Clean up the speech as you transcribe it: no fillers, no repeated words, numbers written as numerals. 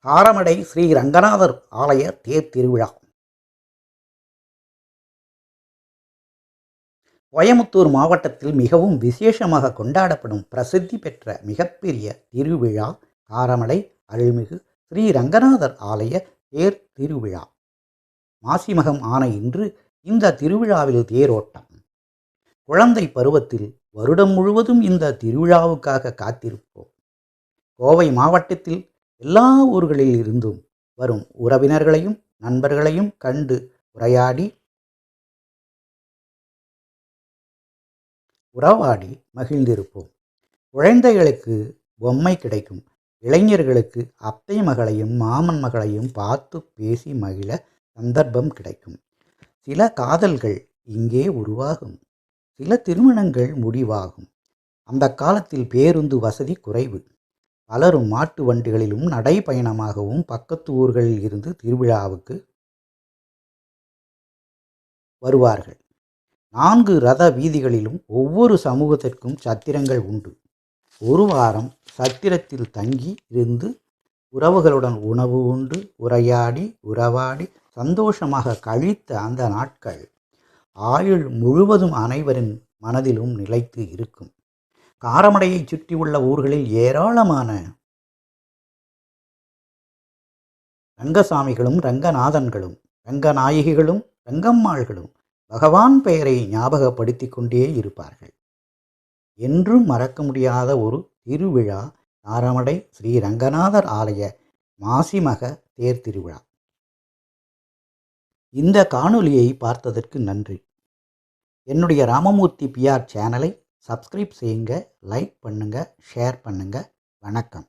காரமடை ஸ்ரீ ரங்கநாதர் ஆலய தேர் திருவிழா. கோயமுத்தூர் மாவட்டத்தில் மிகவும் விசேஷமாக கொண்டாடப்படும் பிரசித்தி பெற்ற மிகப்பெரிய திருவிழா காரமடை அருள்மிகு ஸ்ரீ ரங்கநாதர் ஆலய தேர் திருவிழா. மாசிமகம் ஆன இன்று இந்த திருவிழாவில் தேரோட்டம். குழந்தை பருவத்தில் வருடம் முழுவதும் இந்த திருவிழாவுக்காக காத்திருப்போம். கோவை மாவட்டத்தில் எல்லா ஊர்களில் இருந்தும் வரும் உறவினர்களையும் நண்பர்களையும் கண்டு உறவாடி மகிழ்ந்திருப்போம். குழந்தைகளுக்கு பொம்மை கிடைக்கும். இளைஞர்களுக்கு அத்தை மகளையும் மாமன் மகளையும் பார்த்து பேசி மகிழ சந்தர்ப்பம் கிடைக்கும். சில காதல்கள் இங்கே உருவாகும். சில திருமணங்கள் முடிவாகும். அந்த காலத்தில் பேருந்து வசதி குறைவு. பலரும் மாட்டு வண்டிகளிலும் நடைபயணமாகவும் பக்கத்து ஊர்களில் இருந்து திருவிழாவுக்கு வருவார்கள். 4 ரத வீதிகளிலும் ஒவ்வொரு சமூகத்திற்கும் சத்திரங்கள் உண்டு. ஒரு வாரம் சத்திரத்தில் தங்கி இருந்து உறவுகளுடன் உணவு உண்டு உறவாடி சந்தோஷமாக கழித்த அந்த நாட்கள் ஆயுள் முழுவதும் அனைவரின் மனதிலும் நிலைத்து இருக்கும். காரமடையை சுற்றியுள்ள ஊர்களில் ஏராளமான ரங்கசாமிகளும் ரங்கநாதன்களும் ரங்கநாயகிகளும் ரங்கம்மாள்களும் பகவான் பெயரை ஞாபகப்படுத்தி கொண்டே இருப்பார்கள். என்றும் மறக்க முடியாத ஒரு திருவிழா காரமடை ஸ்ரீ ரங்கநாதர் ஆலய மாசிமக தேர் திருவிழா. இந்த காணொலியை பார்த்ததற்கு நன்றி. என்னுடைய ராமமூர்த்தி பிஆர் சேனலை சப்ஸ்கிரைப் செய்யுங்க, லைக் பண்ணுங்க, ஷேர் பண்ணுங்க. வணக்கம்.